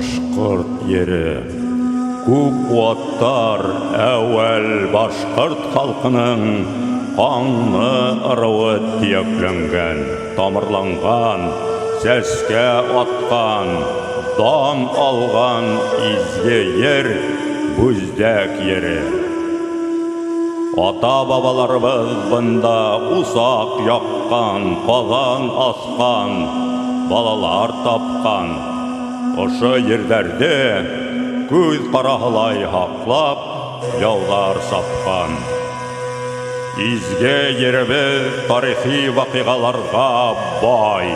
башкорт ере. Күп уаттар әвәл башкорт халкының канлы ырыуы тиякләнгән, тамырланган, сәскә аткан, дан алган изге ер бүздәк ере. Ата-бабаларыбыз бында усак яккан, казан аскан, балалар тапкан. Ошо ерләрдә күз караһылай хаклап, яулар сапкан. Изге еребез тарихи вакыйгаларга бай.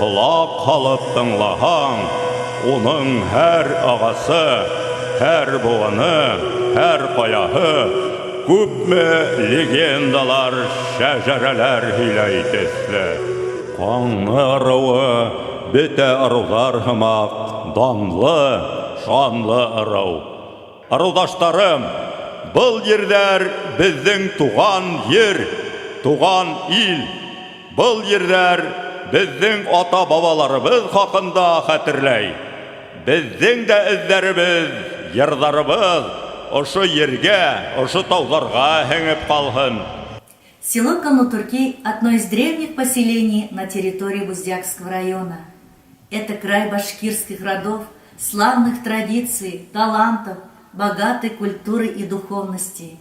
Кулак халып тыңлаһаң, уның һәр агасы, һәр буыны, һәр каяһы күпме легендалар, шәҗәрәләр һөйләй төсле. Канлы ырыуы бөтә ырыулар һымак, данлы, шанлы ырыу. Ырылдаштарым, был ерләр безнең туган ер, туган ил. Был ерләр безнең ата-бабаларыбыз хакында хәтерләй. Безнең дә эзләребез, йырдарыбыз ошо ергә, ошо тауларга һәңеп калһын. Село Канлы-Туркей – одно из древних поселений на территории Буздякского района. Это край башкирских родов, славных традиций, талантов, богатой культуры и духовности.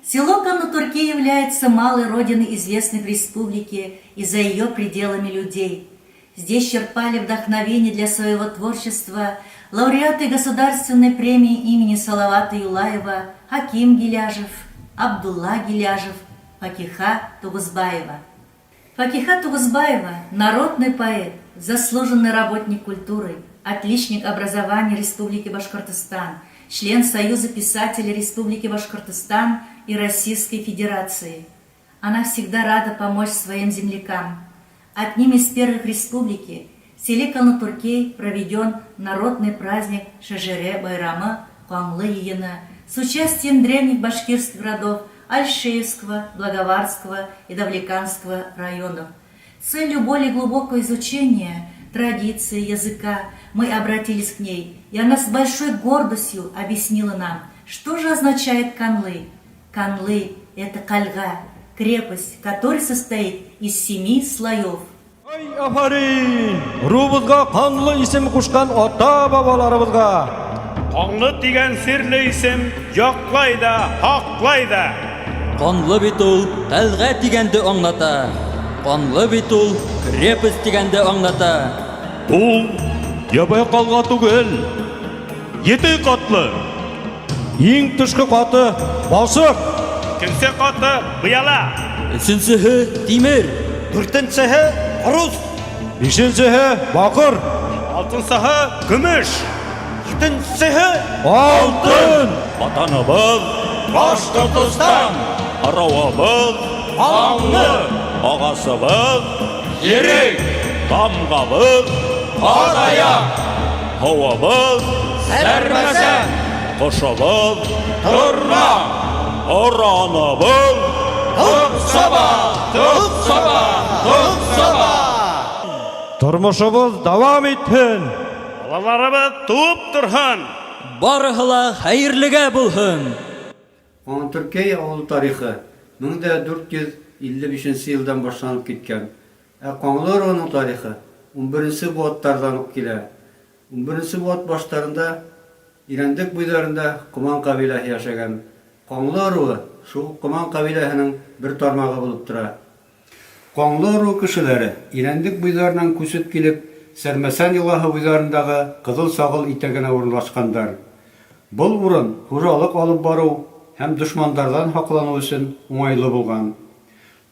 Село Канлы-Туркей является малой родиной известной в республике и за ее пределами людей. Здесь черпали вдохновение для своего творчества лауреаты Государственной премии имени Салавата Юлаева Хаким Гиляжев, Абдулла Гиляжев, Факиха Тугузбаева. Факиха Тугузбаева – народный поэт, заслуженный работник культуры, отличник образования Республики Башкортостан, член Союза писателей Республики Башкортостан и Российской Федерации. Она всегда рада помочь своим землякам. Одним из первых республики в селе Канлы-Туркей проведен народный праздник Шәҗәрә-байрамы Канлы йыйыны с участием древних башкирских родов Альшеевского, Благоварского и Давлеканского районов. С целью более глубокого изучения традиции языка мы обратились к ней, и она с большой гордостью объяснила нам, что же означает Канлы. Канлы – это кальга, крепость, которая состоит из 7 слоев. Ой, афарин! Рубызга Канлы исем кушкан ата-бабаларыбызга. Канлы дигән серле исем яклай да, хаклай да. Канлы бит ул кальга дигәнде аңлата. Канлы бит ул крепость дигәнде аңлата. Ул ябай калга түгел. 7 катлы. Иң тышкы каты балшык. Кемсе каты быяла. Өченчеһе тимер. 4-нчеһе рус. 5-нчеһе бакыр. 6-нчеһе көмеш. 7-нчеһе Алтын. Ватаныбыз Башкортостан, ырыуыбыз канлы, агасыбыз ерек, тамгабыз араяк, һавабыз сәрмәсән, кошыбыз торна, ораныбыз туксаба, туксаба, туксаба. Тормышыбыз дәвам итһен. Балаларыбыз туып торһын. Барыһы ла хәерлегә булһын. Канлы-Туркей авыл тарихы 1455 елдан башланып киткән. Канлы районының тарихы 11-нче буаттардан ук килә. 11-нче буат баштарында Ирәндек буйларында Куман кабиләһе яшәгән. Канлы руы шул Куман кабиләһенең бер тармагы булып тора. Канлы ру кешеләре Ирәндек буйларыннан күчеп килеп, Сәрмәсән елгаһы буйларындагы Кызыл Сагыл итәгенә урынлашкандар. Бұл урын хуҗалык алып бару һәм дошмандардан һаклану өчен уңайлы булган.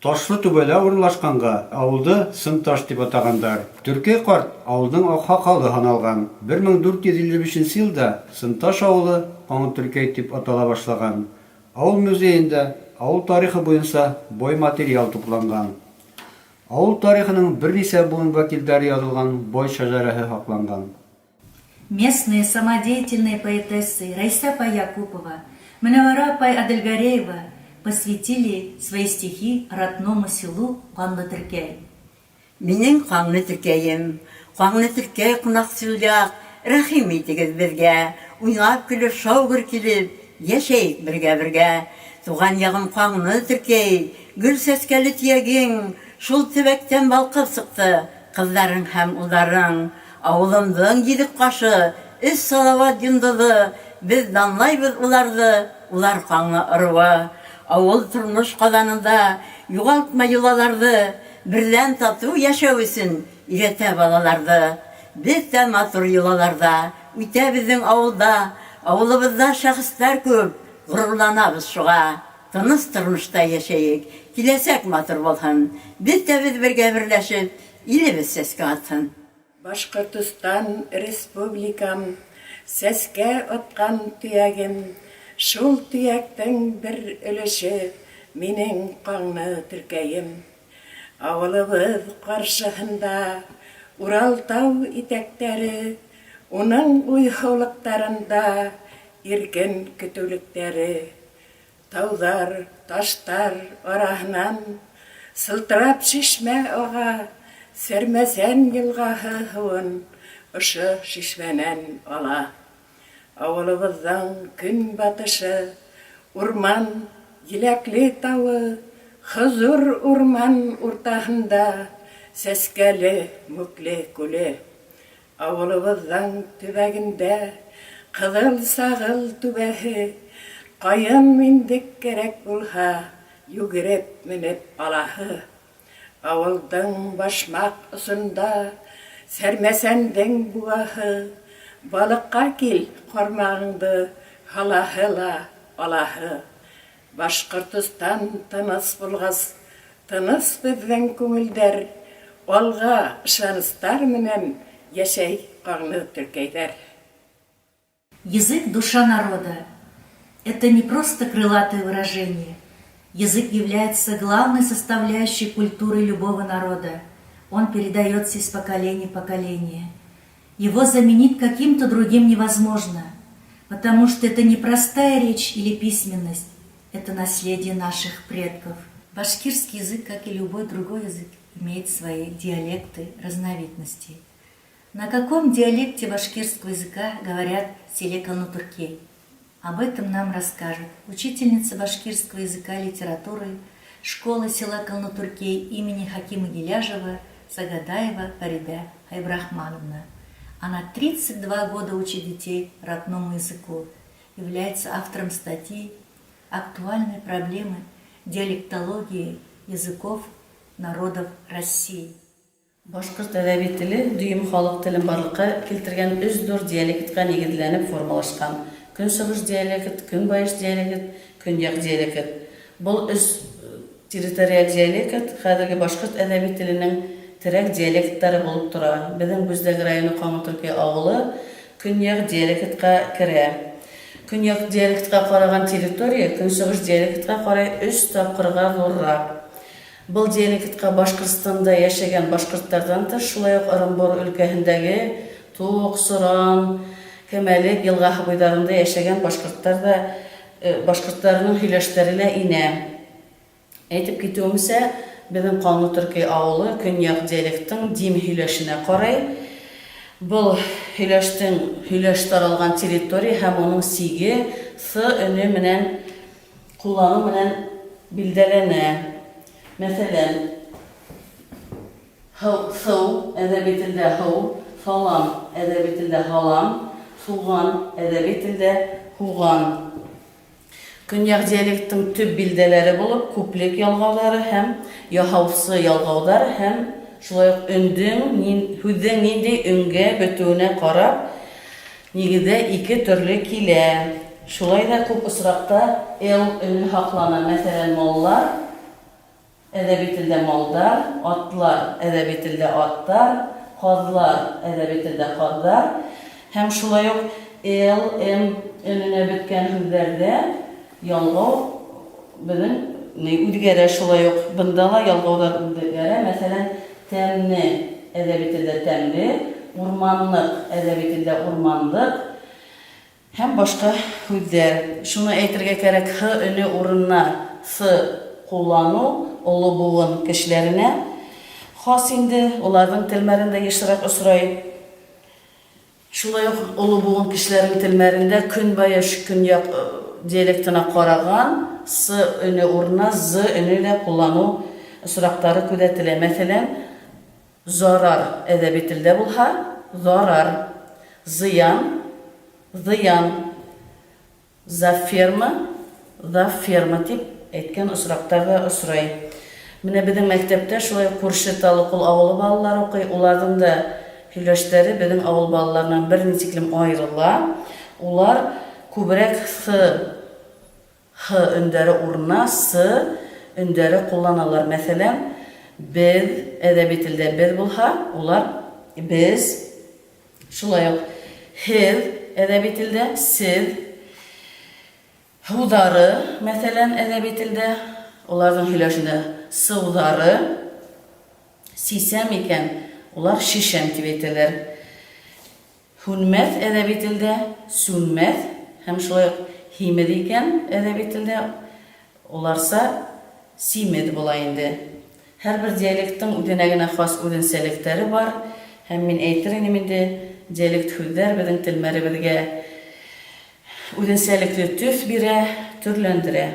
Ташлы түбәлә урынлашканга авылды Сынташ дип атагандар. Төркей карт авылның аксакалы саналган. 1455 елда Сынташ авылы Канлы-Туркей дип атала башлаган. Авыл музейында авыл тарихы буенча бай материал тупланган. Авыл тарихының берничә буын вәкилләре язылган бай шәҗәрәһе сакланган. Местные самодеятельные поэтессы Райса Пай Якупова, Манавара Пай Адельгареева посвятили свои стихи родному селу Канлы-Туркей. Минең Канлы-Туркейем, Канлы-Туркей кунак сөйләк, рәхим итегез безгә. Уйнап көлеп, шаугыр килеп, яшәйек бергә-бергә. Туган ягым каңны Төркей, гүл сәскәле тиягең, шул төбәктән балкып сыкты, кызларың һәм улларың. Авылымдың егет кашы, өс салават йондызы, без данлайбыз уларны, улар каңны ыруы. Авыл тормыш казанында югалтма йолаларды, берлән тату яшәү өчен өйрәтә балаларды. Без дә матур йолаларда, үтә безнең авылда, авылыбызда шәхесләр күп, горурланабыз шуга. Тыныс тормышта яшәйек, киләсәк матур булһын. Без дә бергә берләшеп, илебез сәскә атсын. Башкортстан республикам, сәскә аткан төягем, шул төяктың бер өлеше минең каңны Төркәем. Авылыбыз каршыһында Уралтау итәктәре, уның уйһаулыктарында иркен көтүлектәре. Тауҙар, таштар араһынан сылтырап шишмә ага, Сәрмәсән йылғаһы һыуын ошо шишмәнән ала. Авылыбыҙҙың көн батышы, урман, еләкле тауы, хозур урман уртаһында сәскәле мүкле күле. Авылыбыҙҙың төбәгендә ҡыҙыл-сағыл түбәһе, ҡайын миндек кәрәк булһа, йүгереп менеп алаһы. Авылдың башмаҡ осонда Сәрмәсәндең буғаһы, балыҡҡа кил ҡармағыңды һалаһы ла алаһы. Башҡортостан тыныс булғас, тыныс беҙҙең күңелдәр, алға ышаныстар менән яшәй ҡаңлы Төркәйҙәр. Язык – душа народа. Это не просто крылатое выражение. Язык является главной составляющей культуры любого народа. Он передается из поколения в поколение. Его заменить каким-то другим невозможно, потому что это не простая речь или письменность, это наследие наших предков. Башкирский язык, как и любой другой язык, имеет свои диалекты, разновидности. На каком диалекте башкирского языка говорят в селе Калнутуркей? Об этом нам расскажет учительница башкирского языка и литературы школы села Калнутуркей имени Хакима Гиляжева Сагадаева Фарида Айбрахмановна. Она 32 года учит детей родному языку, является автором статьи «Актуальные проблемы диалектологии языков народов России». Башкорт әдәби теле дөйем халык телен барлыкка килтергән 3-4 диалектка нигезләнеп формалашкан. Көнсыгыш диалект, көнбайыш диалект, көньяк диалект. Бұл 3 территориаль диалект хәзерге башкорт әдәби теленең терәк диалектлары булып тора. Безнең Бүздәк районы Каңлы-Төркәй авылы көньяк диалектка керә. Көньяк диалектка караган территория көнсыгыш диалектка карай 3 тапкырга зуррак. Бұл диалектка Башкортстанда яшәгән башкорттардан тыш, шулай ук Ырымбур өлкәһендәге Тук, Соран, Кәмәлек елгаһы буйларында яшәгән башкортларның һөйләштәре лә инә. Әйтеп китүемсә, безнең Каңлы-Төркәй авылы көньяк диалектың дим һөйләшенә карай. Бұл һөйләш таралган территория һәм уның сиге с өне менән куллану менән билдәләнә. Мәсәлән, сыу әдәби телдә һыу, салам әдәби телдә һалам, суган әдәби телдә һуган. Көньяк диалектың төп билдәләре булып, күплек ялгаулары һәм яһаусыз ялгаулар һәм шулай ук һүҙҙең ниндәй өңгә бөтөүенә карап, нигеҙҙә 2 төрлө килә. Шулай да күп осраҡта өне һаҡлана. Мәсәлән, маллар әдәби телдә малдар, атлар әдәби телдә аттар, ҡаҙлар әдәби телдә ҡаҙҙар. Һәм шулай ук өнөнә бөткән һүҙҙәрҙә ялғау үҙгәрә. Шулай ук бында ла ялғауҙар үҙгәрә. Мәсәлән, тәмне әдәби телдә тәмле, урманлыҡ әдәби телдә урманлыҡ һәм башҡа һүҙҙәр. Шуны әйтергә кәрәк, һ өне урынына с ҡулланыу оло буын кешеләренә хас инде, уларҙың телмәрендә йышыраҡ осрай. Şulay ulu buğun kişilerin tillerinde kün bayaş künyak diyalektine karagan s önü urna z önüyle kullanı sırakları küdetile. Mesela zarar edebi tilde bulha, zarar, ziyan, ziyan, zafirma tip etken ısraktarga ısray. Mine bizim mektepte şulay Kurşet Alıkul avulu balalar okuy. Ulardan da hüleşleri bizim avul balalarından bir nisiklim ayrıla. Ular kübrek h önderi urna s önderi kullanırlar. Mesela biz edebi tilde biz bulha. Ular biz şulay yok. Hiz edebi tilde siz. Hudarı, mesela edebi tilde onlardan hüleşinde sıvdarı, sisem iken onlar şişem tibetiler. Hünmet edebi tilde sünmet, hem şöyle himed iken edebi tilde onlarsa simed bulayındı. Her bir diyalektin üdenegine has üdenselikleri var. Hem min eytiriniminde diyalekt hüller bizim tilmeri birge üdenselikli tüf bire türlendire.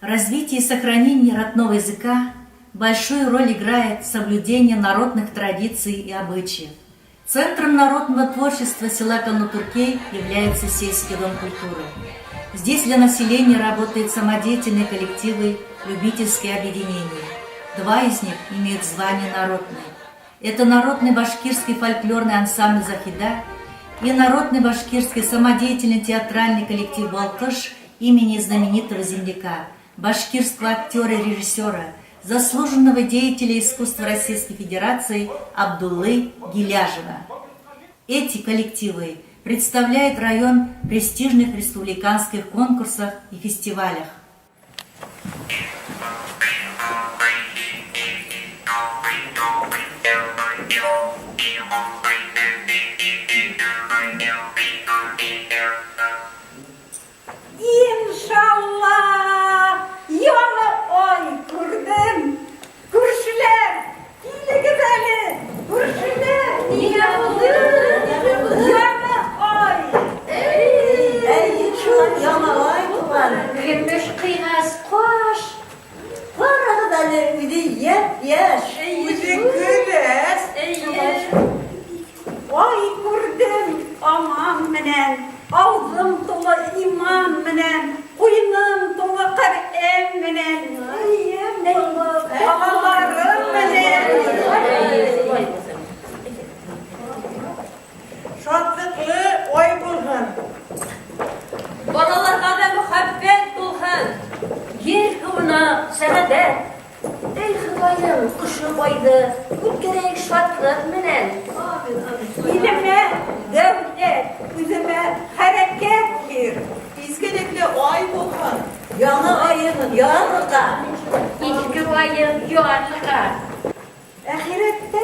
Развитие и сохранение родного языка большую роль играет соблюдение народных традиций и обычаев. Центром народного творчества села Канутуркей является сельский дом культуры. Здесь для населения работают самодеятельные коллективы, любительские объединения. Два из них имеют звание народные. Это народный башкирский фольклорный ансамбль «Захида» и народный башкирский самодеятельный театральный коллектив «Балкыш» имени знаменитого земляка, башкирского актера и режиссера, заслуженного деятеля искусства Российской Федерации Абдуллы Гиляжева. Эти коллективы представляют район в престижных республиканских конкурсах и фестивалях. İnşallah yana oy kurdum. Kurşular, hile güzeli. Kurşular, niye buldun? Yana oy. Ey çok yana oy kuvan. Gümüş kıyas koş. Para da lermidi yaş. Ey güles. Oy kurdum aman menen. Ağzım dolu iman menen, kuyunum dolu Kur'an menen, ağalarım menen. Şatlıklı oy bulhun. Balalarga da muhabbet bulhun. Yer kıvına saadet. Ey Hıdayım kışı boydu, bu gerek şatlık menen. İlime devlet, üzüme hareket bir. İzgelikle oy bulhun. Yana ayın yarıda. İlgi bayın yuvarlığa. Ahirette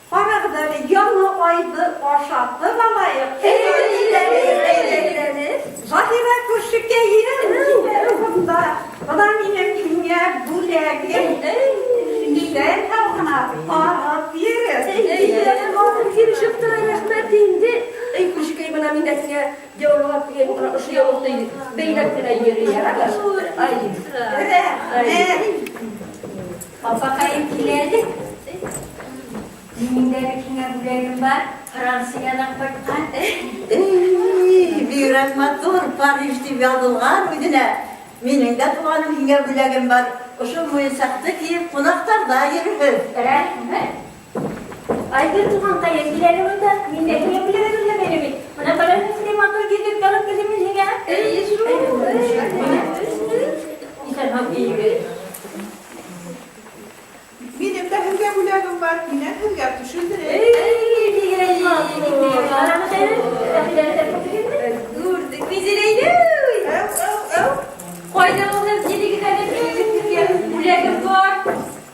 paragları yana aydı aşağı balayık. Zahire kuşu geyin bunda. Adam yine dünya bu legin. Sen tavana parat yeri. Girişip de rahmet indi. Ey kuşu geyin bana minnetine cevap geyin bana ışı yolundaydı. Beynetine yeri yarar. Baba kayıpkilerdi. Dininde bir kine gülerim var. Fransa'dan baktan. Bir rahmetler Paris'te yazılgan ödüne. Benim de tuğanım kine gülerim var. Şu müyesakta ki konaklar da yürür. Ay bir tuğan kayıpkilerim var. Minnetine gülerim de benim. Bana bana nesine makul gidip kalıp gidemin ya. İşte hak iyi verir. Benim de hınga gülerim var. Yine hınga düşündür. Gördük bizi neydi? Koyduğumuz yedi güzel bir gülerim var.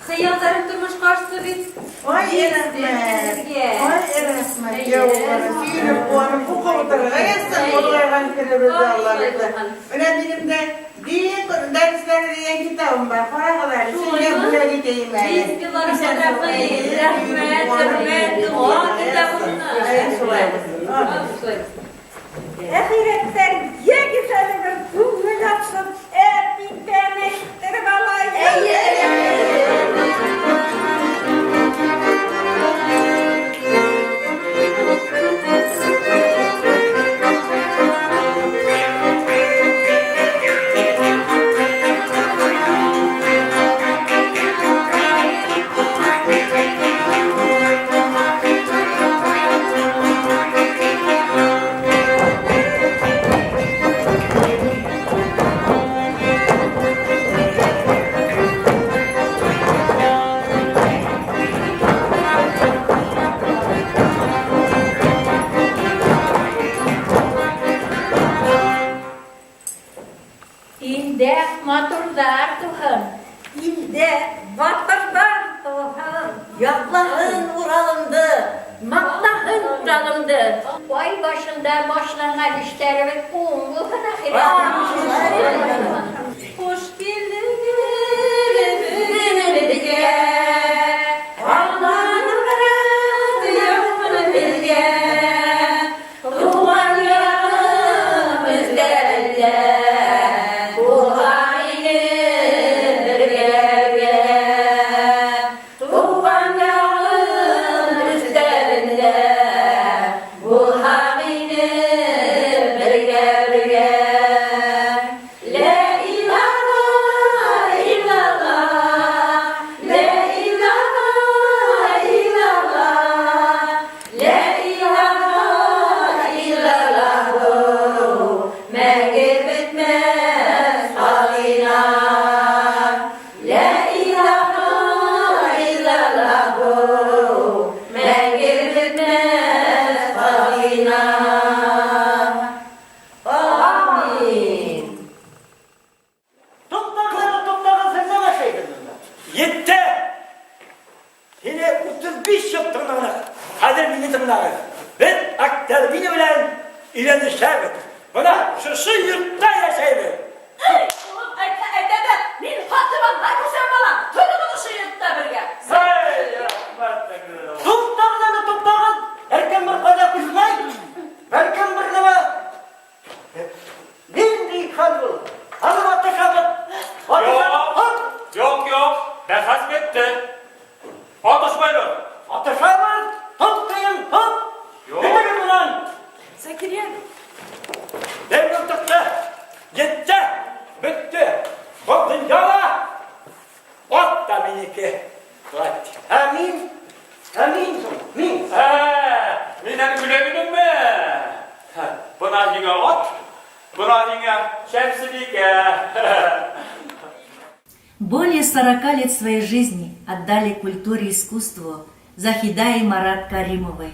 Hayallarım durmuş karşıda biz. Vay Erasmet. Vay Erasmet. Yavrum. Suyunu puanı bu komutanına yazsın. Olaygan kere bizi Allah'ın. Öyle benim de diye dersleri diye kitap yağım var. Para ver. Şimdi buraya gideyim ben. Biz yılların tarafı rahmet, hürmet, dua kitabını. Ahiretten ye güzelim. Bu mülatsın. Bir tane işleri vallahi. İnde maturdar tuhan. İlde batırdan tohum. Yaklahın uralımdı. Maklahın uralımdı. Ay başında başlanan işlerimi kumlu Hoş geldin birge. Allah'ın razı bilge. Duman yanımızda. Bu halini birge. Duman yanımızda. Bu halini birge. La ilahe illallah. La ilahe illallah. La ilahe illallah. Mengir bitmez halina. La ilahe illallah. Mengir bitmez halina. Amin. Toplağı sen ne başlaydın? Yetti! Yine 35 yıl tırnağına. Hadi beni tırnağı. Ben aktar beni bilen ileri şerbet. Bana şu yurtta yaşaydı. Ey! Oğlum edebe! Min hatıman haydi sen bana! Tölümünü şu yurtta birge! Toplağını erken bir kadar kızmay. Erken bir nama. Nindi kalbı. Hanım ateşabı. Yok. Ben hazmetti. Atışmayın. Ateşabı. Toplayın top. Yok. Ne dedim ulan? Zekeriya! Devlet tıktı. Gitti. Bitti. Koptun yala. Ot da miniki. Amin. Min. Minen gülebilir mi? Buna yine ot. Buna yine şemsilik. Более 40 лет своей жизни отдали культуре и искусству Захида и Марат Каримовой.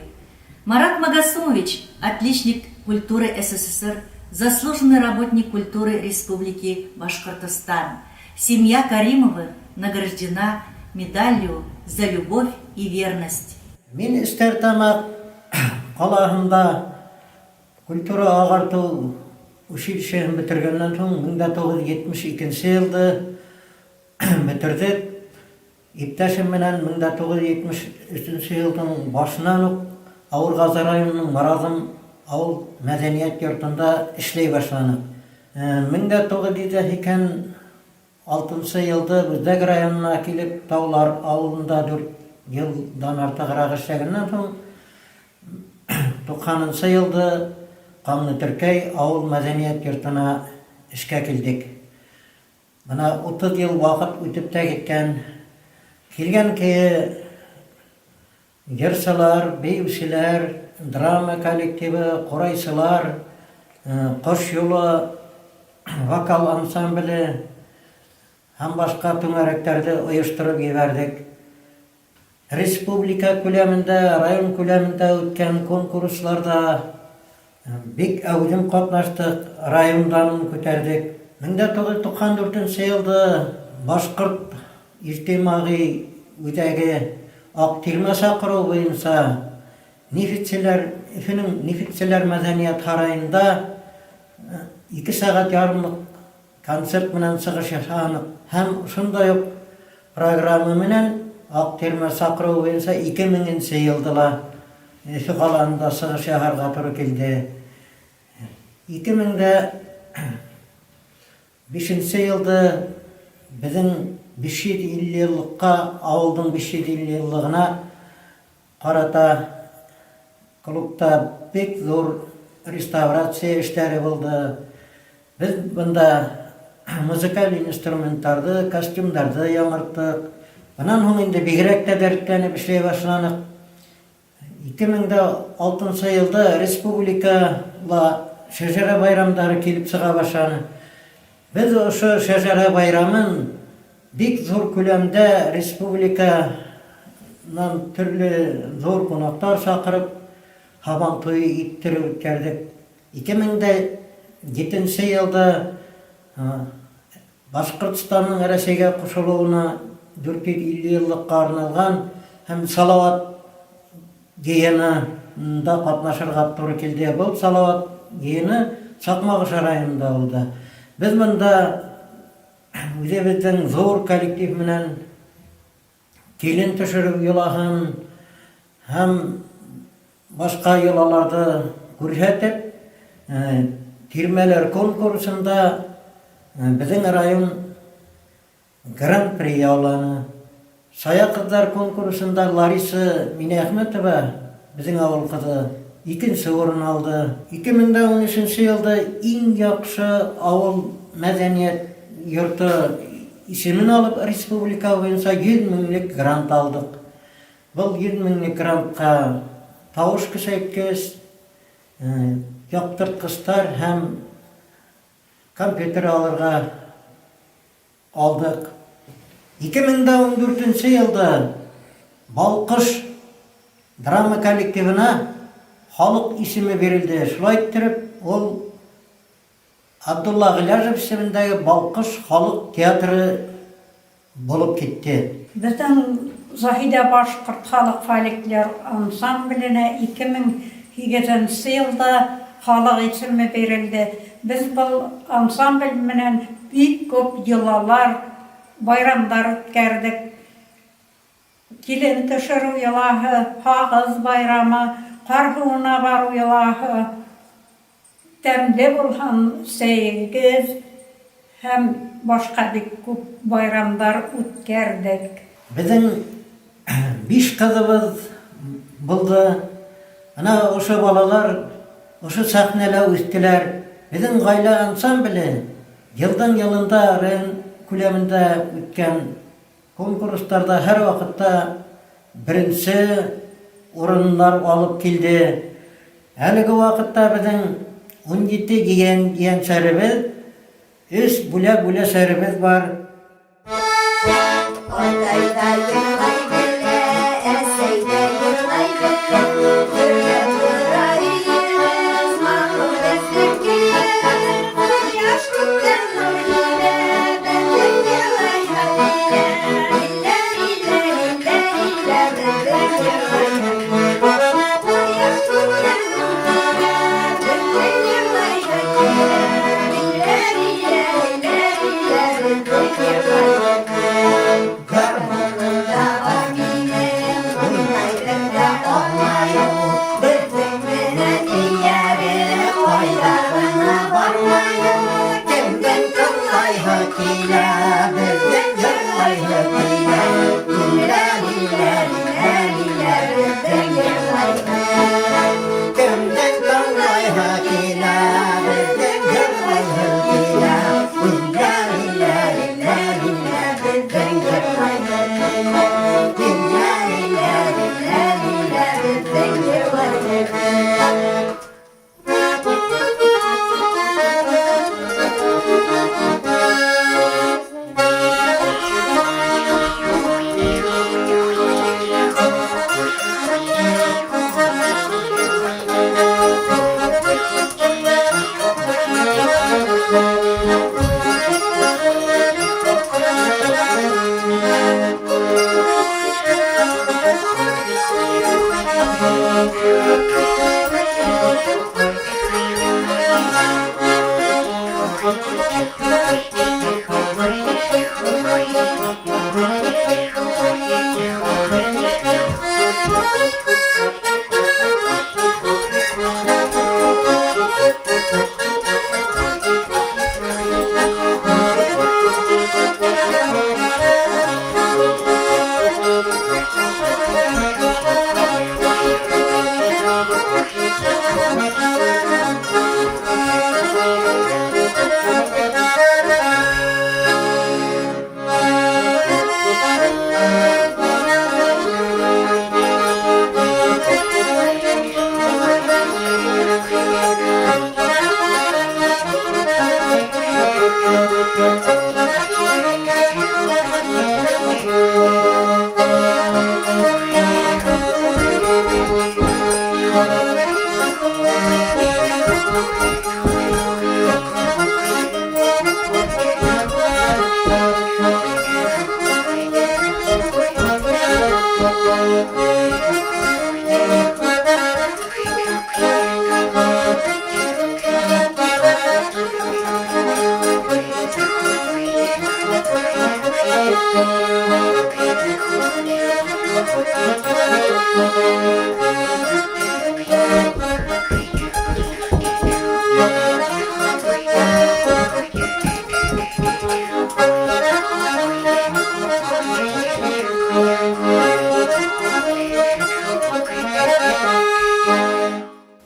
Марат Магасумович – отличник культуры СССР, заслуженный работник культуры Республики Башкортостан. Семья Каримовых награждена медалью за любовь и верность. Мен Стертамак қаласында культура ағарту училищесін бітіргеннен соң 1972 жылды бітірдік. Иптәшім менен 1973 жылдың башынан ук Ауырғазы районының Маразым ауыл мәдениет йортында эшлей башланык. 1986 жылды Бүздәк районына килеп, Таулар авылында 4 жылдан артыграк эшләгәннән соң 90 жылды Камны Төркәй авыл мәдәният йортына эшкә килдек. Мына 30 ел вакыт үтеп тә киткән. Килгән көе Герсалар, бейбшилер, драма коллективы, корайсылар, кош юлы, вокал ансамблі, һәм башка түңәрәктәрде оештырып ебәрдек. Республика күләмендә, район күләмендә үткән конкурсларда бик әүдем катнаштык, райондан күтәрдек. 1994 елда Башкорт иҗтимагый үзәге Актирма шақыру буенча Нефтчеләр мәдәният сараенда 2 сәгать ярымлык концерт менен чыгыш ясанык. Һәм шундай ук программа менен Ак Терме сакыруу боюнча 2000-нче елда Эфи калаанда чыгыш ясарга туры келди. 2005 елда биздин 550 yıllıkka, avıldın 550 yıllığına karata klubda pek zor restavratsiya işleri buldu. Biz bunda müzikal instrumentardı, kostümdardı yangırttık. Bundan soň indi bigirek de dertlenip işley başlanık. 2006 yılda Respublikala şejere bayramdары kelip çıga başlany. Biz oşo şejere bayramın bek zor kölemde Respublikadan türlü zor konaklar çakırıp haban toyu ittirip ötkerdik. 2007 yılda Başkırtistan'ın Россияга koşuluğuna 450 yıllık arnalgan hem salavat geyinida katnaşırga tory keldi. Bu salavat geyini Çakmak şarayında oldu. Biz bunda bizden zor kolektiv menen kelin töşürüp yolahın hem başka yolalarda görsetip Tirmeler konkursunda bizim rayon Grand Prix alanı. Saya kızlar konkursunda Larisa Minahmetova bizim avul kızı ikinci orun aldı. 2013 yılda en yaxşı avul medeniyet yurtu ismini alıp Respublika boyunca 100 minlik grant aldık. Bu 100 minlik grantqa tavuş kısaytkes, yaptırtkıstar hem kompüter alırga aldık. 2014 yılda Balkış drama kollektivine halk ismi verildi. Şulay ettirip ol Abdullah Gilajov ismindagi Balkış halk teatrı bolup ketdi. Bizden Zahide Başkırt Halk Faaliyetler Ansambline 2008 yılda halk ismi verildi. Biz bu ansambl menen büyük köp yılalar, bayramlar ötkerdik. Kilin töşürü yılahı, Pağız bayramı, Karhuğuna baru yılahı, Temli bulhan seygiz, hem başka bir köp bayramlar ötkerdik. Bizim 5 kızımız buldu. Ana oşu balalar, oşu sahnele üstüler. Bizim gayle ansambli yıldan yılında küleminde ötken konkurslarda her vakitte birinci orunlar alıp keldi. Həligi vakitte bizim 17 gençlerimiz, 3 bula şerimiz var. La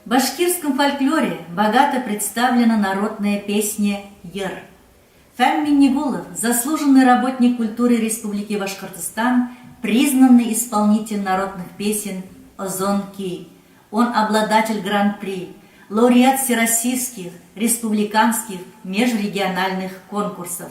В башкирском фольклоре богато представлена народная песня «Йыр». Фән Миннигулов, заслуженный работник культуры Республики Башкортостан, признанный исполнитель народных песен «Озон-Ки». Он обладатель гран-при, лауреат всероссийских, республиканских, межрегиональных конкурсов.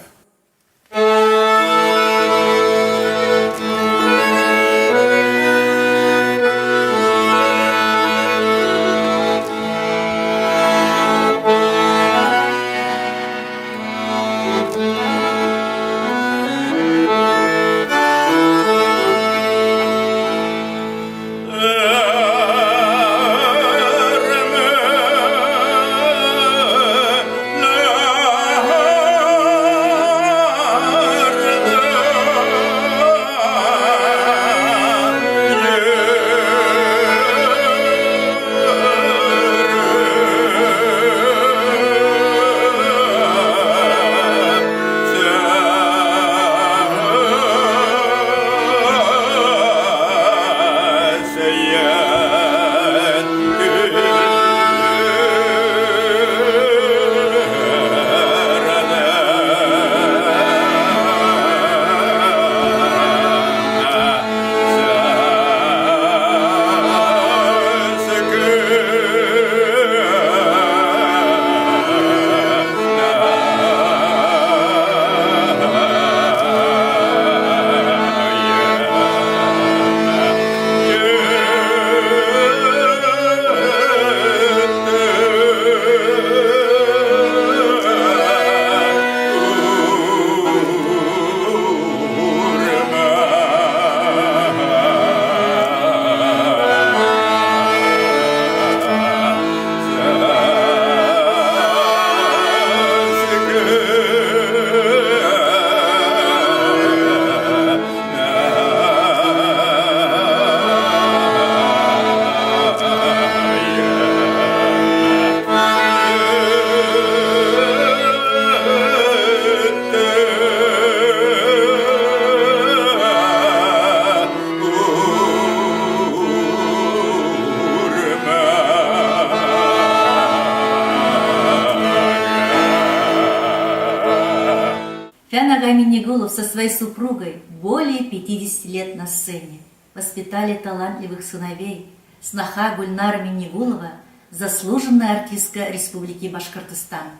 Фән Агай Миннигулов со своей супругой более 50 лет на сцене. Воспитали талантливых сыновей. Сноха Гульнара Миннигулова, заслуженная артистка Республики Башкортостан.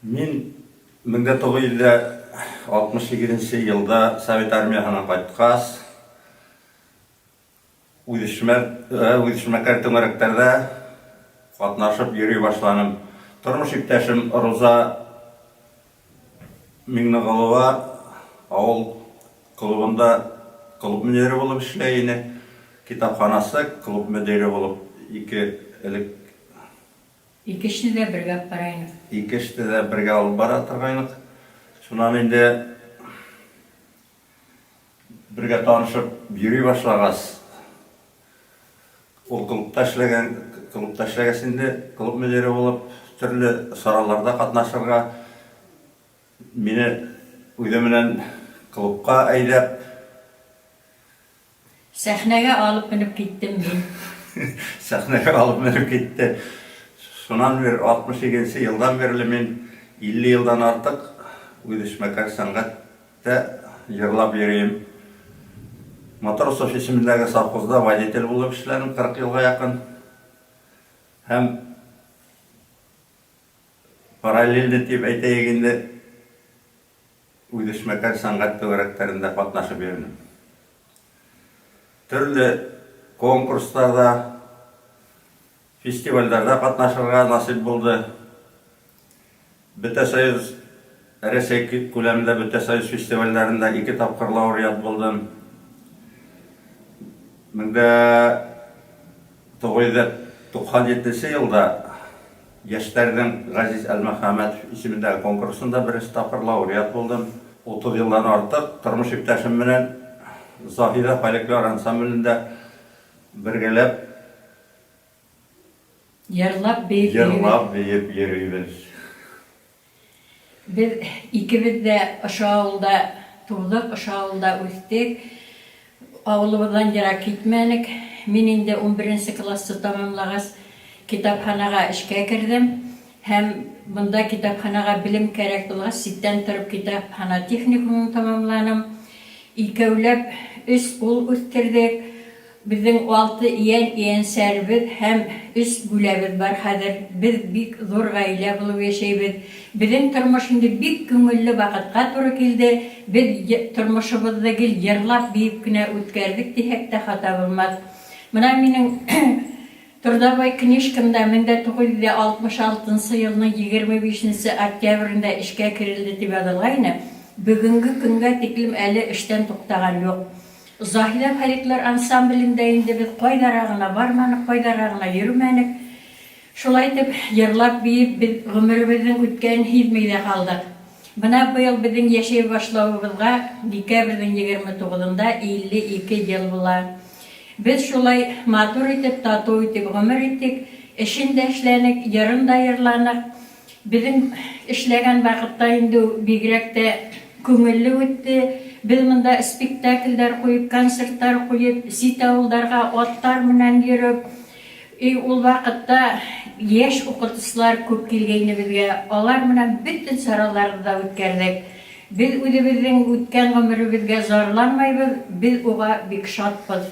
Мен 1962 елда Совет армиясына кайткас, уйдышмәкәр төңәрәктәрдә катнашып йөри башланым. Тормыш иптәшем Роза Миңнеголова авыл клубында клуб мөдире булып эшләй иде. Китапханасы клуб мөдире булып Икешне дә бергә барайнык. Икешне дә бергә алып бара торгайнык. Шуннан инде бергә танышып йөри башлагас. Ул клубта эшләгәсендә клуб мөдире булып төрле сараларда катнашырга мине үзе менән клубка әйдәп Сәхнәгә алып менеп киттем мин. Сәхнәгә алып менеп китте. Шуннан бер 62 елдан бирле мин 50 елдан артык уйдышмәкәр сәнгатьтә йырлап йөрим. Матросов исемендәге совхозда водитель булып эшләдем 40 елга якын. Һәм параллельно дип әйтәйек инде уйдышмәкәр сәнгать төбәкләрендә катнашып йөрдем. Төрле конкурсларда, фестивальләрдә катнашырга насип булды. Бөтәсоюз Рәсәй күләмендә Бөтәсоюз фестивальләрендә 2 тапкыр лауреат булдым. 1997 елда Яшьләрнең Газиз Әлмөхәммәтов исемендәге конкурсында 1 тапкыр лауреат булдым. 30 yıldan artık tırmış iptaşım bilen Zahide Falekler Ansamblinde birgelep Yırlap beyip yürüyübüz. Biz ikimiz de aşağı avulda tuğduk, aşağı avulda üsttük. Avulumuzdan yırak gitmedik. Men indi 11. klasты tamamlagас kitapxanaga işe kirdim. Hem bunda kitapxanaga bilim kerek bulgас, sitten turib kitapxana texnikumын tamamladım. İkevlep 3 ul üstirdik. Bizden 6 iyen serbiz hem 3 bülemiz var hazır. Biz bik zor gaile bulup yaşaybiz. Bizden turmuşunda bik köngüllü vakitga to'g'ri keldi. Biz turmuşumuzda gel yırlap beyip güne o'tkazdik dehek de hata bo'lmaz. Mana mening Turdaboy knishkamda 1966 yılının 25 oktyabrında işe kirildi deb yozilgan. Bugungi kunga teklim eli ishdan to'xtagan yo'q. Zahide Falekler Ansamblinde indi biz qoydaragına barmanik, qoydaragına yürümenik. Şolay deb yırlap beyip biz ömrümüzün o'tgan hizmeyde kaldık. Buna bu yıl bizim yaşay başlauımızga dekabrning 29'unda 52 yıl bular. Biz şolay matur etip, tatu etip, ömür ettik. İşinde işlenik, yarında yırlanik. Bizim işlegen vakitta indi bigrekte köngüllü ötті. Biz mında spektakllar koyup, konsertlar koyup, sitavullarga otlar bilen yürüp, ol vakitta yaş okutuşlar köp kelgeni bizge, olar bilen bütün saralarda ötkärdik. Biz özümüzden ötken ömrübizge zorlanmayız, biz oga bek şatpız.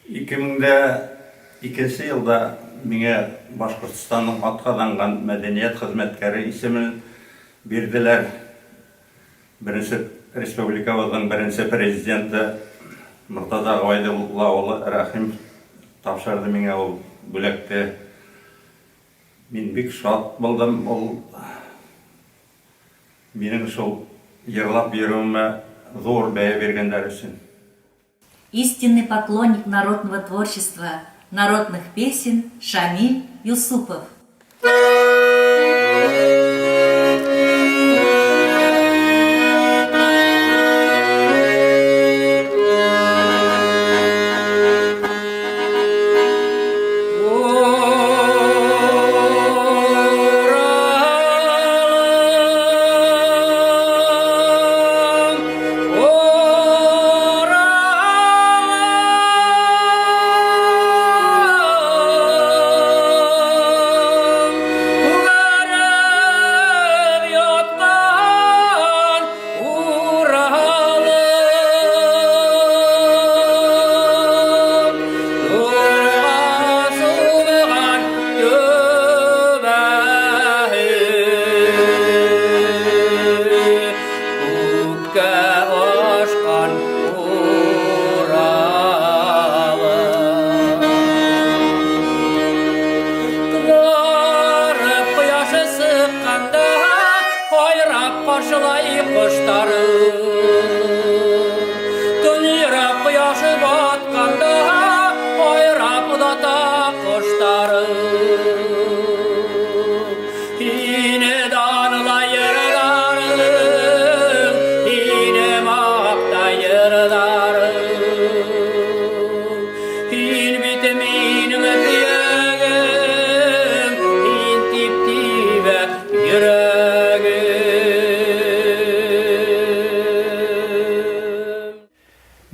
2002 yılda mine Başkırtistan'ın atkadangan medeniyet hizmetkeri ismin birdiler. Birinci Respublikamızın birinci prezidenti Murtaza G'oydillaoğlu Rahim tavşardı mine o bülekte. Мен бик шат булдым, ул минең шул йырлап йөрүемә зур бәя биргәннәр өчен. Истинный поклонник народного творчества, народных песен Шамиль Юсупов.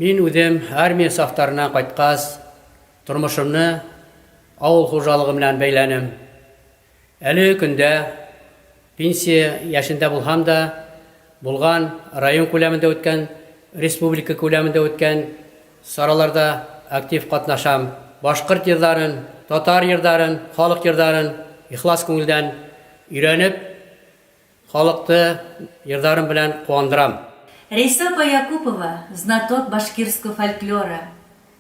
Мен үзем армия сафтарына кайткас, тормышымны авыл хуҗалыгы белән бәйләнем. Әле көндә пенсия яшендә булһам да, булган район күләмендә үткән, республика күләмендә үткән сараларда актив катнашам. Башкорт йырдарын, татар йырдарын, халык йырдарын ихлас күңелдән өйрәнеп, халыкты йырдарым белән куандырам. Рейсапа Якупова, знаток башкирского фольклора.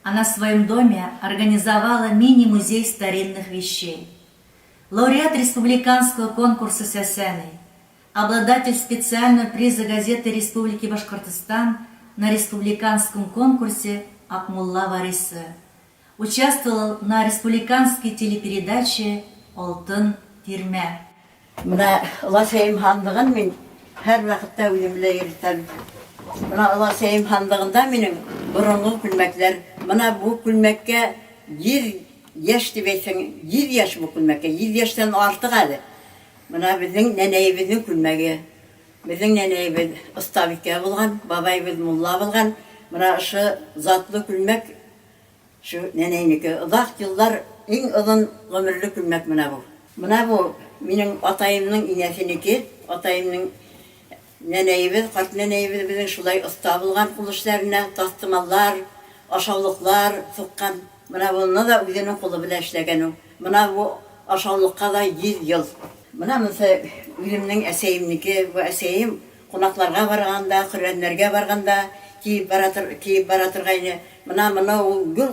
Она в своем доме организовала мини-музей старинных вещей. Лауреат республиканского конкурса «Сесены», обладатель специального приза газеты Республики Башкортостан на республиканском конкурсе Акмулла Варисы. Участвовал на республиканской телепередаче «Алтын тирмә». Мына Ласайым хандығын мен Her vakitte uyumlu yürüten. Buna Allah Seyim handığında benim burunlu külmekler. Buna bu külmekke 1 yaş dibeysen, 1 yaş bu külmekke, 1 yaştan artık adı. Buna bizim neneyimizin külmeki. Bizim neneyimiz ıstavikke bulgan, babayımız mulla bulgan. Buna şu zatlı külmek, şu neneyiniki. Uzak yıllar en uzun ömürlü külmek buna bu. Buna bu benim atayımның inesiniki, atayımның neneyimiz, kart neneyimiz bizim şulay ısta bulgan kılıçlarına, tastımallar, aşağılıklar sıkkan. Buna bununla da üzerinin kulu bile işlegen o. Buna bu aşağılıkka da 100 yıl. Buna mesela üzümün eseyimniki, bu eseyim konaklarga barganda, kırenlerge barganda, kiyip baratır gayni. Buna o gül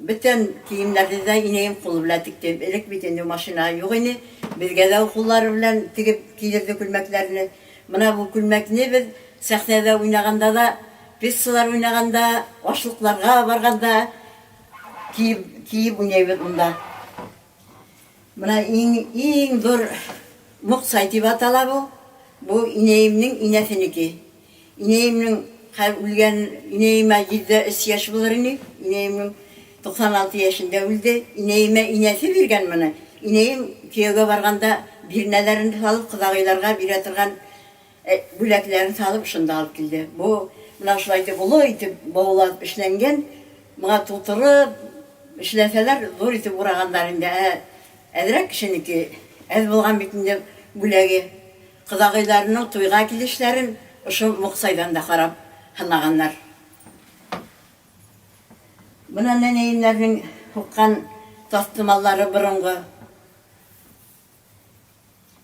bütün kiyimlerde de ineyim kulu bile tiktim. Elik bitende maşina yok ini. Bizge de kulları bile tikip giydirdi külmeklerini. Buna bu külmekini biz sahnede oynaganda da, pisçılar oynaganda, aşlıklarga barganda kiyip oynayıp bunda. Buna en zor muqsayti batala bu. Bu ineyimnin inesiniki. İneyimnin ölgen ineyime 7 yaş bulur ini. İneyimnin 96 yaşında öldü. İneyime inesi birgen bana. İneyim köyge barganda birnelerini salıp kızağıylarga bir yatırgan büleklerini salıp şunda alıp geldi. Bu buna şulaydı bulu itip boğulap işlengen. Buna tuturup işleseler zor itip uğraganlarında. Әдірек кішінеке, әз болған бетінде бүләге қыздағайларының тойға келішлерін ұшы мұқсайдан да қарап ханағандар. Бұна нәнейімлердің құққан тастымалары бұрынғы.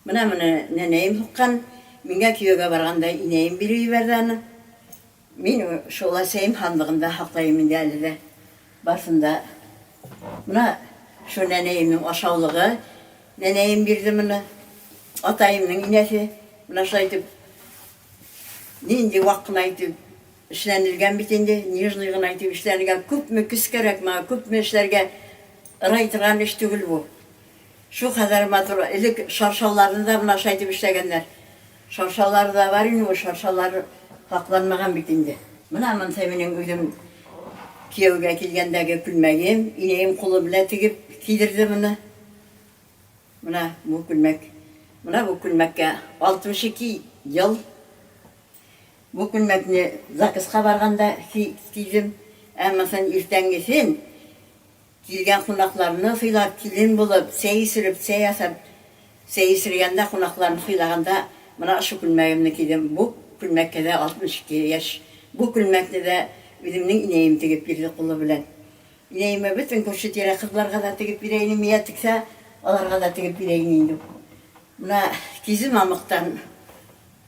Бұна нәнейім құққан, менге күйеге барғанда инейім берей бердіні. Мен шола сейім хандығында хақтайымын әлі де барсында. Бұна şu neneyimnin aşağılığı, neneyim birdi bunu, atayımның inesi, buna şaytip, neyinde vakkın aytip, işlenilgen bitinde, nijnıygın aytip işlenilgen, köp mü küs gerek ma, köp mü işlerge ıraytırgan iş tügül bu. Şu kadar matır, ilik şarşallarında buna şaytip işlegenler. Şarşalları da var yine, o şarşalları saklanmagan bitinde. Buna mın sevinin üzüm, kiyevge kelgendagi külmegim, ineyim kulu bile tigip kiydirdi bunu. Buna bu külmek. Buna bu külmekke 62 yıl. Bu külmekni zakısqa barganda kiydim. Ama sen irtengesin, kilgen kunaklarını sıylap, kilin bulup, seyi sürüp, seyi sürgende kunaklarını sıylaganda buna şu külmegimni kiydim. Bu külmekke de 62 yaş. Bu külmekni de bizimnin ineyim tigip birdi kulu bilen. İneyime bütün koşutyere kızlarga da tigip bireyini miye tikse, olarga da tigip bireyini indim. Buna kizim amıktan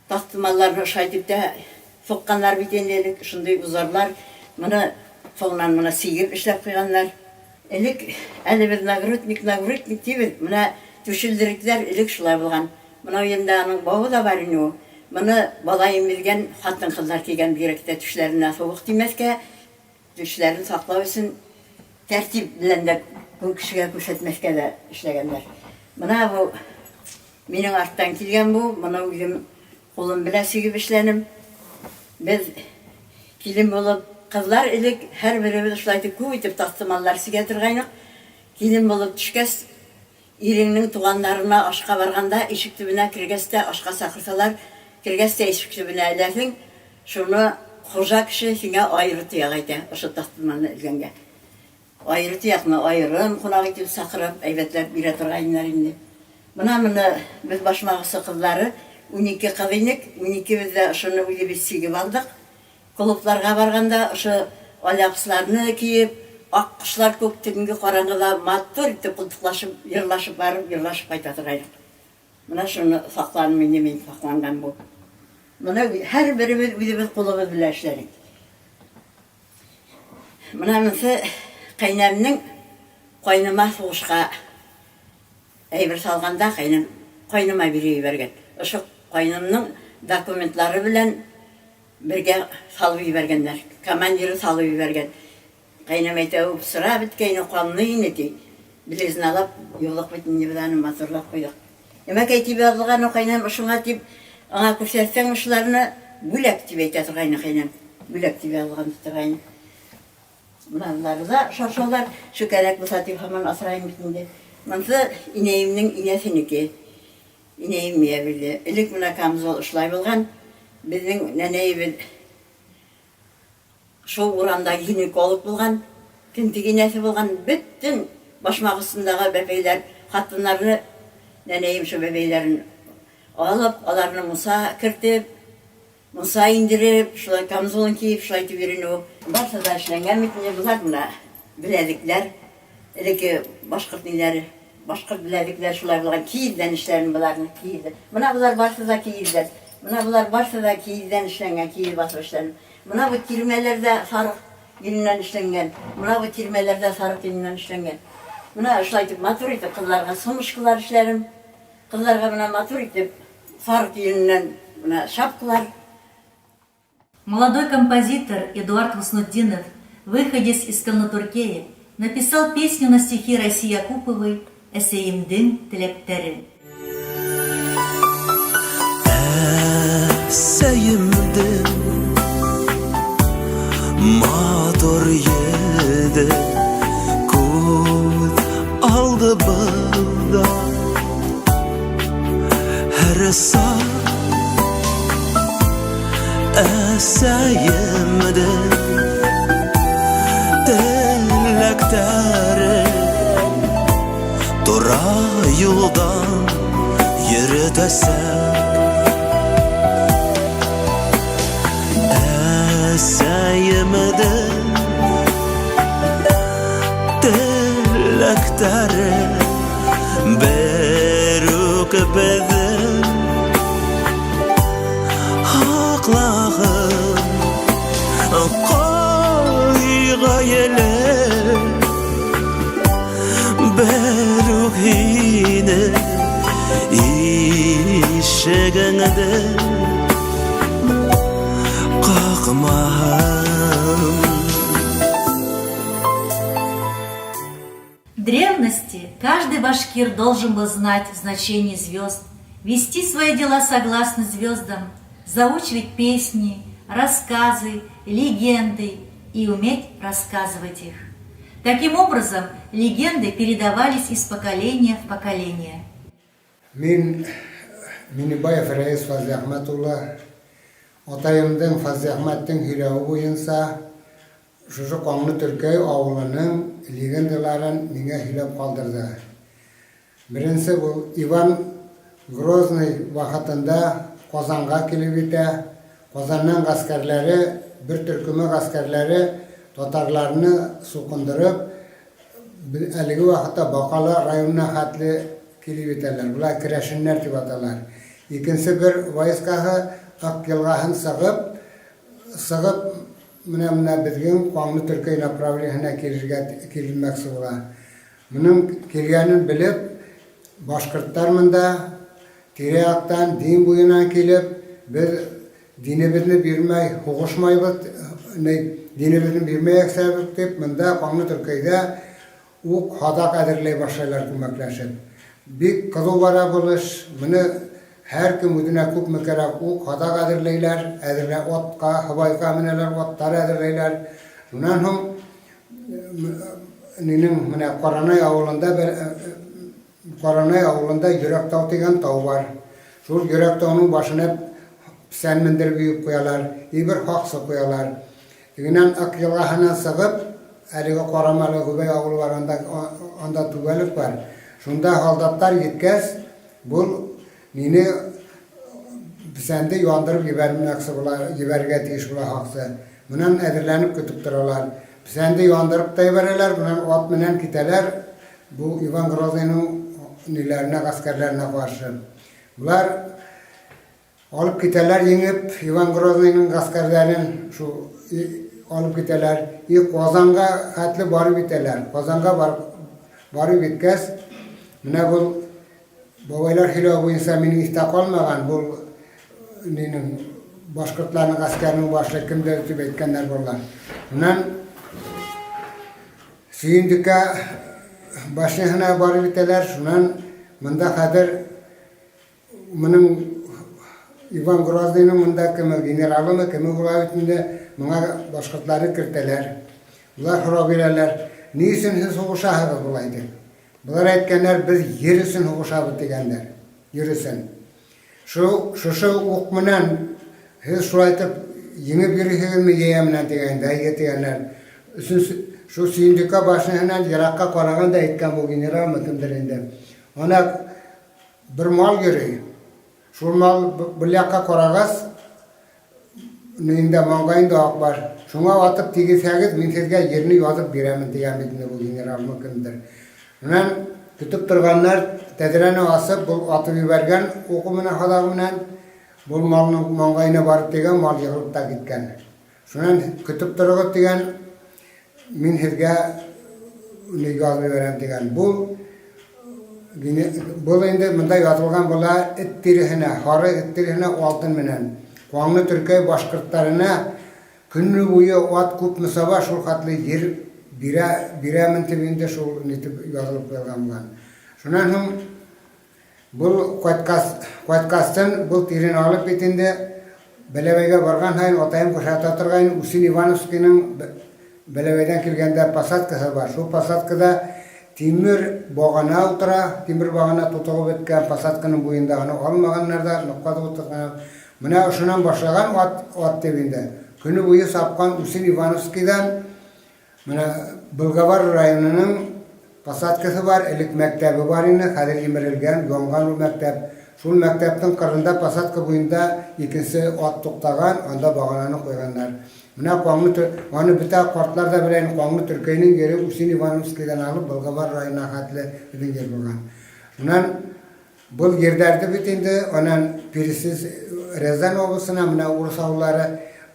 tastımallarını şaytip de sokkanlar bitendelik, şunday uzarlar. Buna soğunan buna sigir işlep koyanlar. Elik, eli bir nagrutnik deyip, buna düşüldürükler elik şulay bulgan. Buna uyumdağının bağı da var ini o. Bunu balayım bilgen, hatın kızlar kiygen birekte düşlerine soğuk demezke, düşlerini saklav için tertip bilen de bu kişiye köşetmezke de işlegenler. Buna bu, benim arttan kilgen bu, buna bizim kolum bile sigip işlenim. Biz kilim bulup, kızlar ilik her birimiz işlaytıp kuvvetip tastımallar sigetirgaynak. Kilim bulup düşkes, irinin tuğanlarına aşka varganda, eşik tübüne kirgeste aşka sakırsalar, kirgeste eşik tübüne ilersin, şunu hoca kişi sine ayrı tıyağıydı, aşı tastımalını ilgenge. Ayrı tıyağını ayrım, kunak itip sakırıp, eyvetler bir atırgayınlar indi. Buna biz başmağısı kızları, 12 kızıydık, 12 biz de şunu öyle biz sigip aldık. Kuluplarga barganda şu ayakslarını kiyip, ak kuşlar köktüğünge karangıda mattur itip kultuklaşıp, yırlaşıp barıp, yırlaşıp kaytatıraydık. Buna şunu saklanım indemeyin saklangan bu. Buna her birimiz üzümüz kulubuz bile işledik. Buna mesela kaynamның koynuma soğuşka eybir salganda koynuma bireyi bergen. Şu koynumның dokumentları bilen birge salıp bergenler. Komandiri salıp bergen. Kaynam ayta o sıra bitkeyni qanlı ineti. Bilezin alıp yoluk bitini bilen mazırlap koyduk. Emek aytip yazılgan o kaynam ışınga tip Аңа күрсәтсәң шуларны бүләк дип әйтә торгайны хәйнәм. Бүләк дип алган торгайны. Bunları da şaşalar şu gerek bu saati hemen asrayım bitinde. Mansı ineğimin inesiniki. İneğim yiyebildi. İlk münakamız oluşlay bulgan. Bizim neneyi şu uranda ginekolog bulgan. Tintik inesi bulgan. Bütün başmağısındağı bebeyler, kadınlarını neneyim şu bebeylerin alıp, alarını Musa kırtıp, Musa indirip, şulay kamzolun kiyip, şulay tübürünü o. Varsa da işlengen mitinde bunlar buna bilezikler. Öyle ki başkırt neleri, başkırt bilezikler şulay bulan kiyizden işlerini bularını kiyizden. Buna bunlar varsa da kiyizden. Buna bunlar varsa da kiyizden işlengen, kiyiz basma işlerini. Buna bu tirmelerde sarık gelinden işlengen. Buna bu tirmelerde sarık gelinden işlengen. Buna şulay tüp matur itip kızlarga somuş kılar işlerim. Kızlarga buna matur itip sarık gelinden buna şapkılar. Молодой композитор Эдуард Хуснутдинов, выходец из Комнатуркея, написал песню на стихи России Якуповой «Эсейимдин тилектери». Эсейимдин матур еді көз алды бұлда әрі Әсәйімді тілектәрі Тұра юлдан ерітәсі Әсәйімді тілектәрі Бір өкіпеді Қойға елі Бәрік хейні Ишігіңді Қақмағым В древности каждый башкир должен был знать значение звезд, вести свои дела согласно звездам, заучивать песни, рассказы, легенды и уметь рассказывать их. Таким образом, легенды передавались из поколения в поколение. Мен Минибаев Раис Фазли Ахматулла, атайымдың Фазли Ахматтың хирауы бойынша, шушы Комнатуркей ауылының легендаларын меңе хилап қалдырды. Бірінші бұл Иван Грозный вақытында Qozonga kelib ете, Qozondan askarlari, bir turkumak askarlari tatarlarni suqindirib, haligi vaqtda Baqala rayonuna xatli kelib etadilar. Bular kirashinlar deb atalar. Ikkinchisi bir vayskaga Aqyilg'ahin sig'ib, mana bizning Komnatturkiy направлениесine kelmoqchi bo'ladi. Buning kelganini bilib, boshqirtlar menda Tirayaqdan din boyundan kelib, biz dinimizni bermay, huquqishmaymiz, dinimizni bermayaq sabab deb, menda Komnatturkiyda u xoda qadrlay boshlaylar ko'maklashib. Bek qiziq bora bo'lish, buni har kim o'zina ko'p kerak, u xoda qadrlaylar, adrlar otqa, havoyga minalar, otlar adrlaylar. Undan ham mening mana Qoranay avulunda Yuraktav degan tog' var. Şu Yuraktovning boshini pisan mindirib uyib qo'yalar, bir xoqsa qo'yalar. Degan Aqyilg'ahin sig'ib, haligi Qoramali G'ubay avul var, onda tugalik var. Shunda holdatlar yetkaz, bu meni pisanda yondirib yubormoqchi bo'lar, yuborga tegish bo'lar xoqsa. Bundan adirlanib ketib turalar. Pisanda yondirib tayvaralar, bundan ot bilan ketalar. Bu Ivan Groznyning nilerine, askerlerine karşı. Bunlar alıp giderler, yengip Ivan Grozny'nin askerlerin şu alıp giderler. Qozonga hatli barib giderler. Qozonga barib gitkez. Mine bu babaylar hilo bu insan mening iste kalmagan. Bu boshqirtlarning askerinin başlığı kimdir deb aytganlar bo'lgan. Bundan suyindikka başlığına barib giderler. Şundan mında kadir mening Иван Грозныйның мында кеме генералымы, кеме була битинде моңа башкортлары кертәләр. Булар һорау бирәләр, ни өчен сез сугышасыз булай дип. Булар әйткәннәр, без ер өчен сугышабыз дигәннәр. Ер өчен. Шушы ук менән сез шулай итеп еңеп йөрисезме яя менән дигәндә әйтәләр. Шу синдика башыннан яракка караганда әйткән бу генералмы кемдер инде. Ана бер мал йөри. Шул мал бүләккә карагас, инде маңгайында ак бар. Шуңа атып тигезсәгез, мин сезгә җирне язып бирәмен дигән бит бу генералмы кемдер. Менән көтеп торганнар тәдрәне асып, бу атып ибәргән уку менән халагы менән бу малның маңгайына барып дигән мал ягылып та киткән. Шуннан көтеп торыгыз дигән мин сезгә язып бирәм дигән. Бұл енді мында язылған бола эт тирихіне, хары эт тирихіне алтын менен. Қуаңны Түркей башқұрттарына күнні бойы от көп мұсаба шул қатлы ер биремін тибінде шул нетіп язылып қойған болған. Шунан соң бұл қойткастын бұл тирин алып бетінде Бәләбәйге барған хайын отайым қошата тұрғайын Усин Ивановскийның Бәләбәйден келгенде посадкасы бар. Шул посадкада Тимир бағана утыра, Тимир бағана тутығып өткен посадканың бойында аны алмағанларда нұққады отырған. Мына ұшынан башлаған от тебінде. Күні бойы сапқан Усин Ивановскийдан мына Былғабар районының посадкасы бар, әлік мәктәбі бар ені, қадыр емірілген, йонған бұл мәктәп. Шул мәктәптің қырында посадка бойында екінші от тоқтаған, онда бағананы қойғандар. Мына оны біта қортлар да біләйін, Қоңлы Түркейнің ері Усин Ивановскийдан алып, Былғабар райына қатылы біздің ер болған. Мұнан бұл ердерді бітінде, онан Пересіз Рязан облысына, мына Урыс ауылары,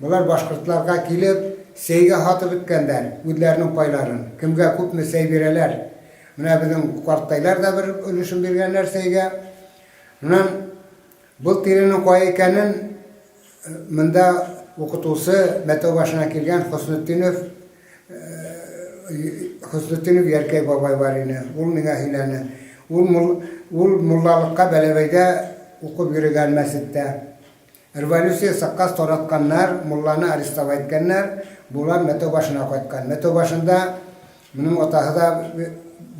бұлар башқұртларға келіп, сейге хатып біткендер, өдлерінің пайларын. Кімге көп мі сей берелер. Мына біздің қорттайлар да бір өлішін бергенлер сейге. Мұнан бұл тирінің қой екенін, мұнда оқытусы мәтеу башына келген Хөснетдинов Яркей бабай бар ені. Ол меңа хиләні. Ол мұллалыққа Бәләбәйдә оқып йөрегән мәсеттә. Революция саққас торатқаннар, мұлланы арестов айтканнар, бұлар мәтеу башына қойткан. Мәтеу башында мұның отағы да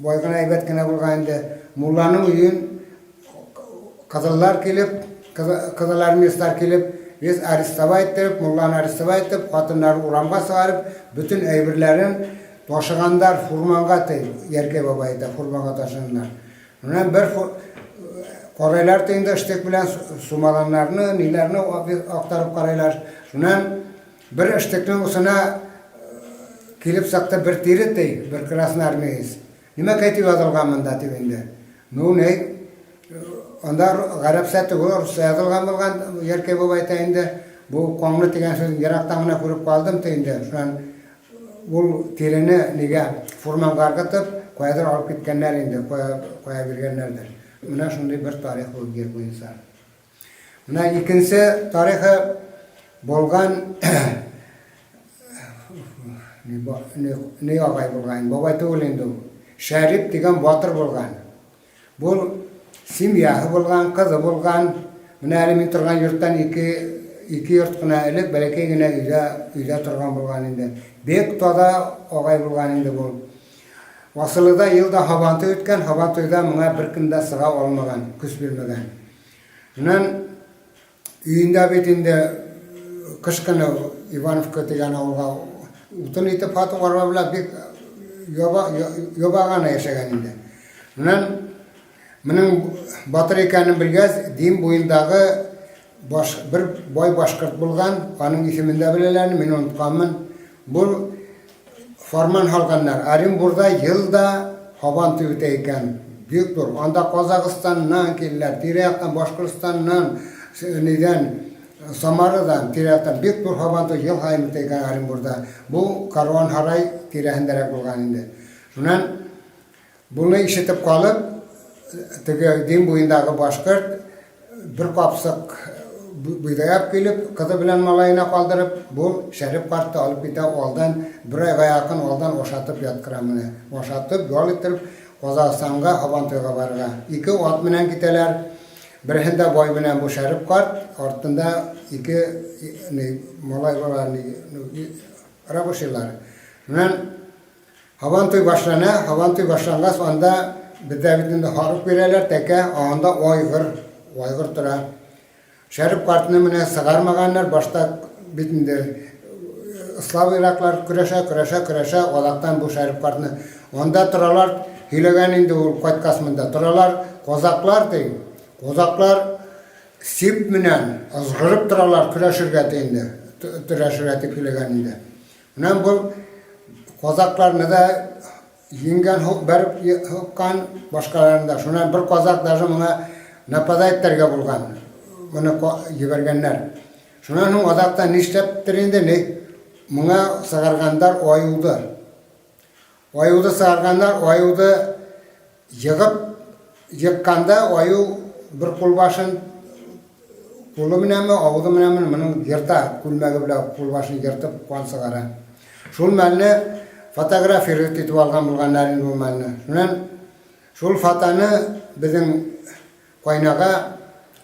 бойғына әйбәт кенә болған енді. Мұлланың үйін қызылар келіп, қызылар местар келіп, biz aristava ettirip, mullаны aristava ettirip, қатынларын урамға сығарып, bütün әйбірлерін ташығандар фурманға тейіп, Яркей бабайда фурманға ташығандар. Мұнан бір қорайлар тейінде іштек білән сумаланларыны, нелеріні ақтарып қарайлар. Мұнан бір іштектің ұсына келіп сақты бір тері тей, бір красный армейіз. Неме кәйтіп адылған мұнда тейінде? Мұн әй, Онда ғарап сәтті Русия язылған болған Яркей бабай тәйінде бұл Қоңлы деген сөзін ерақтаңына көріп қалдым тәйінде. Шынан бұл терені неге фурманға арғытып, қоядыр алып кеткенлер енді, қоя бергенлердір. Мұна шындай бір тарих болып кер қойынса. Мұна екінші тарихы болған не ағай болған, бабай түгіл енді. Шәріп деген батыр болған. Бұл семьясы болған, қызы болған, мына әлі мен тұрған йұрттан екі йұрт қына әлік, бәлекей гіне үйде тұрған болған енді. Бек тода оғай болған енді бұл. Осылыда елді хабанты өткен, хабантойда мұңа бір күнде сыға олмаған, күс бермеген. Мұнан үйінде бетінде қышқыны Ивановка деген ауылға ұтын етіп хаты қарба біла бек йобағана ешеген енді. Мұнан Мұның батыр екенін білгәз, дейін бойындағы бір бой башқұрт болған, аның есімінде білелерін мен ұнытқанмын. Бұл форман халғандар. Оренбурда жылда хабанты өте екен. Бек тұр. Анда Қазақстаннан келілер, Тирияқтан, Башқұртстаннан, Самарыдан, Тирияқтан бек тұр хабанты жыл хайым өте екен Оренбурда. Бұл Каруан Харай тирияхіндерек болған енді. Шунан бұны ішетіп қалып, ден бойындағы башқұрт бір қапсық бұйдаяп келіп, қызы білән малайына қалдырып, бұл Шәріп қартты алып кете олдан, бір айға яқын олдан ошатып яткырамыны. Ошатып, жол еттіріп, Қазақстанға, Хабантойға барға. Екі от менен кетелер. Birinde boy bilen bu Şerif kart, ortunda iki malay var, Raboşiler. Havantoy başlanğas onda bir de bitinde haruk verirler teke, anda oygır tura. Şerif kartını mine sığarmaganlar, başta bitinde Slav Iraklar küreşe, olaktan bu Şerif kartını. Onda turalar, hilegan indi o koyt kasmında, turalar kozaklar değil. Kozaklar sip minen, azgırıp turalar küreşirge deyindi, küreşirge hilegan indi. Bu kozaklar ne de yengen berip hukkan başkalarında. Şuna bir kozak da buna napadaytlarga bulgan. Bunu yibergenler. Şuna kozakta nişteptirinde ne? Buna sağarganlar oyudu. Oyudu sağarganlar oyudu yıkkanda oyu bir kulbaşın kulu minemi, oğudu minemi bunun yırta, kulmegi bile kulbaşını yırtıp kuan sağara. Şul мәлне fotoğrafı üretip algan bulganların bu мәлне. Şundan şul fotanı bizim kaynağa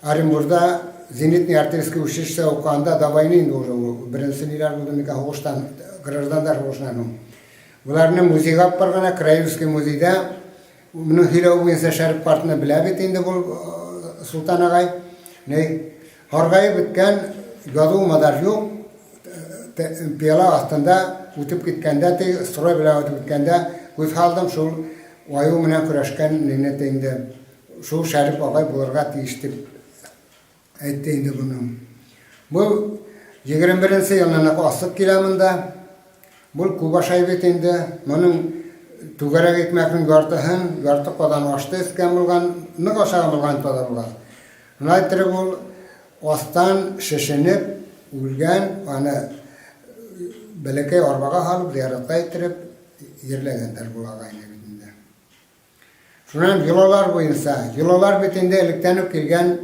Оренбургда зенитный артиллерийский училище оқығанда давайны енді уже бірінші нелер болды мекен хоғыштан граждандар хоғышынан. Бұларны музейға алып барғанда Краевский музейде мұның Хилеугенсе Шәріп партыны біле бет енді бұл Сұлтан ағай. Харғайы біткен язу мадар жоқ. Пияла астында өтіп кеткенде, строй біле өтіп кеткенде көз қалдым шул ойу менен күрәшкен нене теңді. Шул Шәріп ағай бұларға тиіштіп әйтті енді бұның. Бұл 21-ші елнан асып келемінде, бұл Кубашай бет енді, мұның түгәрек екмәкін гартыхын, гарты қодан ашты ескен болған, нұқ ашаған болған тода болған. Мұнайтыры бұл астан шешініп, үлген, бәлекей орбаға қалып, зияратқа етіріп, ерлегендер бұл ағайны бетінде. Шунан yılolar boyunsa, yılolar betinde elektenip kelgen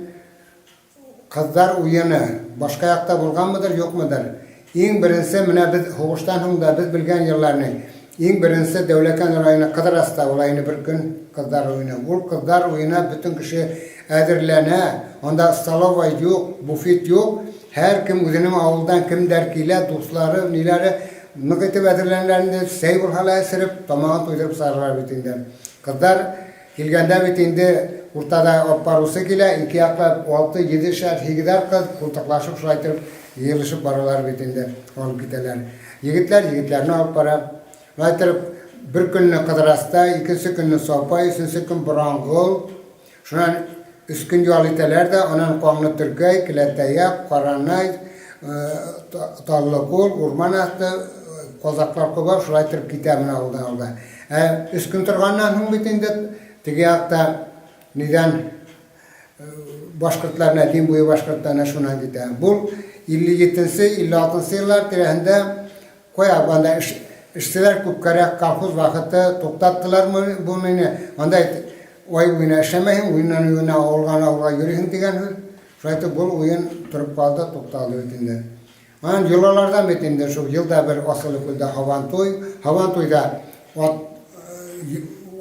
kızlar uyunu başka yakta bulgan mıdır, yok mudur? En birinci mine biz hoğuştan hında biz bilgen yıllarını, en birinci Devleken olayını Kıdıras'ta olayını bir gün kızlar oyunu. Bu kızlar oyuna bütün kişi edirlene, onda salova yok, bufet yok. Her kim özünün avuldan kim derkiyle, dostları, nileri nıkıtıp edirlenlerinde seybul hala esirip, tamamı uydurup sarılar bitinde. Kızlar Kilgende bitinde ortada opparusu kile, iki yakla 6-7 şer higidar kız kultaklaşıp şuraytırıp yığılışıp barılar bitinde alıp giderler. Yigitlerini alıp bara. Şuraytırıp bir gününü Kıdıras'ta, ikinci gününü Sopay, üçüncü gün Burangıl. Şunan 3 gün yol iteler de onun koğunu Türkiye, Kileteyak, Karanay, Tallıkul, Urman astı, Kozaklar kubar, şuraytırıp gidemin aldı. 3 gün turgandan hın bitinde Tigiyakta neden başkırtlarına, din boyu başkırtlarına şuna gider. Bu 57'si, 56'sı yıllar tirehinde koya banda işçiler kupkaryak kalkuz vakıtı toktattılar mı bunu ne? Onda oy oyuna işemeyin, oyuna olgana yürüyün diyen hür. Şöyle bu oyun turup kaldı, toktalı ötünde. Onun yıllardan bitinde şu yılda bir asılı kulda Havantoy'da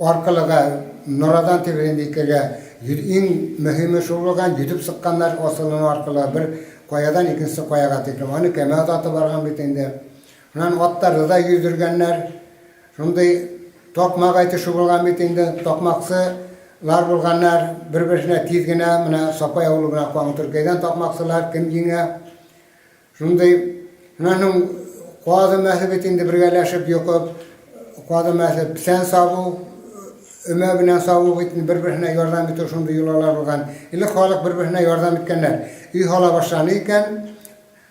arkalığa Noradan tebirindikleri en mühimi şu olgan yüdüp sıkkanlar asılının arkalığa bir koyadan ikincisi koyağa tekrar. Onu kemet atı bargan bitinde. Şundan atları da yüzdürgenler. Şunday tokmak aytı şu bulgan bitinde. Tokmaksılar bulganlar bir-birine tizgine, Sopay oğlu buna koğun Türkiye'den tokmaksılar kim yine. Şunday şundan koğazı məhli bitinde birgeleşip yokup koğazı məhli sen sabu Ömer bilen savuğu etini birbirine yardım etir şunda yollar olgan. İlle halk birbirine yardım etkenler. İyi hala başlanı iken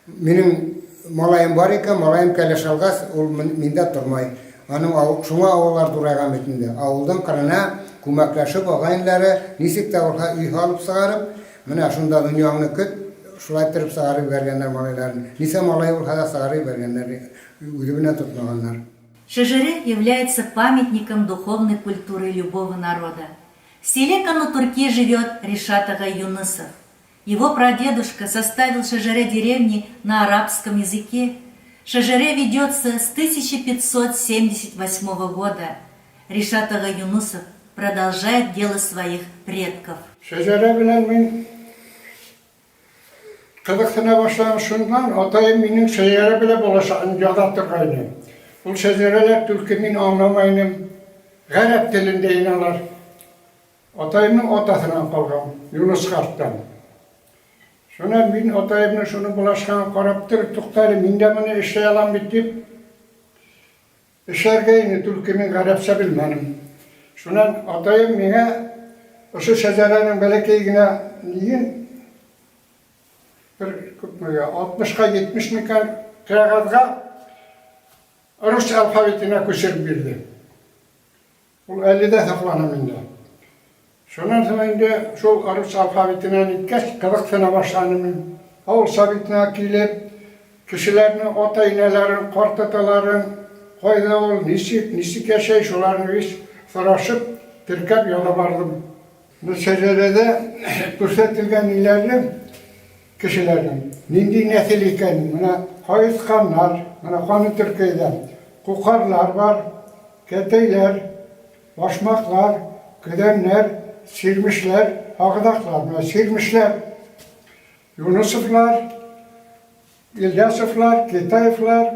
benim malayım var iken malayım keleş algaz ol minde durmay. Onun şuna ağlar durağam etinde. Ağıldan karına kumaklaşıp ağayınları nisikte olsa iyi halıp sağarıp mene şunda dünyanı küt şulaytırıp sağarıp vergenler malaylarını. Nise malayı olsa sağarıp vergenler üdübüne tutmaganlar. Шежире является памятником духовной культуры любого народа. В селе Канутурки живет Ришат Агай Юнысов. Его прадедушка составил Шежире деревни на арабском языке. Шежире ведется с 1578 года. Ришат Агай Юнысов продолжает дело своих предков. Шәҗәрә белән мин кызыксына башлаган шуннан, атайым минем шәҗәрә белән булашагын яда торгайны. Ул шәҗәрәләр түлке мин аңламайным, гарәп телендә иналар. Атайымның атасынан калган, Юнус карттан. Шуннан мин атайымның шуны булашканын карап торып, туктале, мин дә моны эшләй алам бит дип, эшләргә инде түлке мин гарәпчә белмәдем. Шуннан атайым миңа ошо шәҗәрәнең бәләкәй генә ниен bir 60-га 70 микән кәгазьгә рус алфавитына күчереп бирде. Ул 50-дә саклана миндә. Шуннан соң инде шул рус алфавитына иткәч, кызыксына башладым. Авыл советына килеп, кешеләрнең ата-инәләрен, карт-аталарын, кайда ул, ничек яшәй, шуларны вис сорашып, теркәп яла бардым. Bu şecerede күрсәтелгән илләрнең кешеләрнең нинди нәсел икәнен, менә кайысқаннар, менә каны төркәйдә, кукарлар бар, кәтәйләр, башмаклар, көдәннәр, сирмешләр, агдаклар, менә сирмешләр, Юнусовлар, Ильясовлар, Китаевлар,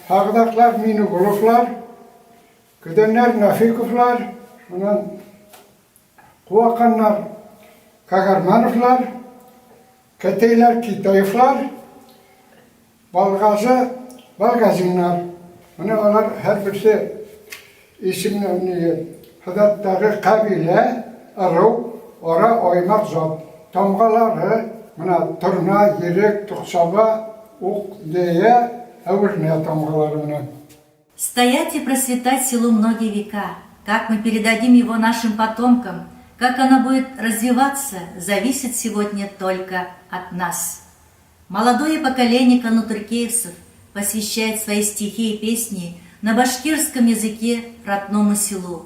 агдаклар, Минуголовлар, көдәннәр, Нафиковлар, шуннан Куаканнар, Кагармановлар, Кәтәйләр, Китаевлар, Балгазы, Балгазиннар. Менә алар һәр берсе исемнәрне хәдәттәге кабилә, ыру, ара, аймак, зат. Тамгалары, менә Торна, Ерек, Туксаба, Ук, Дея, әвернә тамгалары менә. Стоять и процветать селу многие века. Как мы передадим его нашим потомкам, как оно будет развиваться, зависит сегодня только от нас. Молодое поколение канутуркеевцев посвящает свои стихи и песни на башкирском языке родному селу.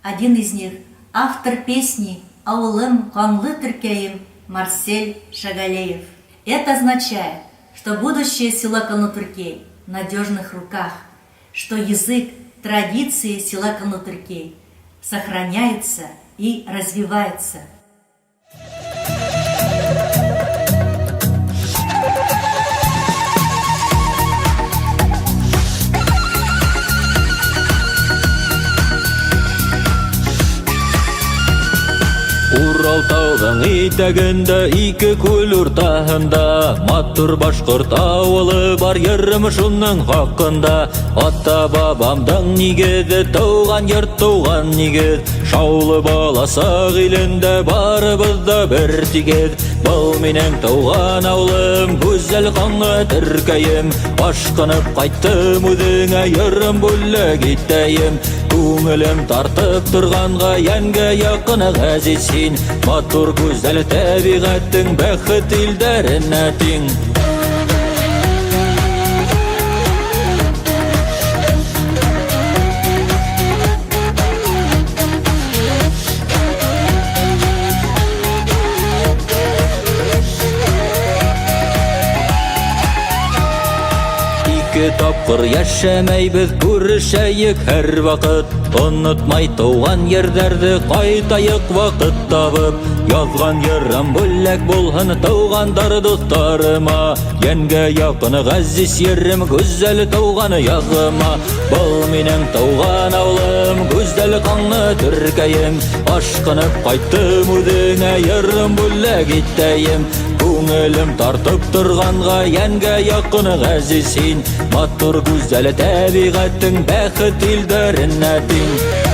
Один из них – автор песни «Аулым Канлы Түркейим» Марсель Шагалеев. Это означает, что будущее села Канутуркей в надежных руках, что язык, традиции села Канутуркей сохраняются и развиваются. Урал тауның итәгендә, ике күл уртаһында, матур башкорт авылы бар, йөрем шуның хакында. Ата-бабамның нигезе, тауган йорт, тауган нигез, шаулы баласы гыйлендә, барыбыз да бер тигез. Был минем тауган авылым, гүзәл канлы Төркәем, ашкынып кайттым үзеңә, йөрем бүләк итәем. Күңелем тартып торганга, янгә якын газиз син, матур гүзәл табигатың, бәхет илдәренә тиң. Тапкыр яшәмәйбез, күрешәйек һәр вакыт. Онытмай тауган йөрдәрде, кайтайык вакыт табып. Язган йөрем бүләк булһын таугандар дусларыма. Янгә якын газиз йөрем, гүзәл тауган ягыма. Был минем тауган авылым, гүзәл канлы Төркәем, ашкынып кайттым үзеңә, йөрем бүләк итәем. Күңелем тартып торганга, янгә якын газиз син, матур гүзәл табигатың, бәхет илдәренә тиң.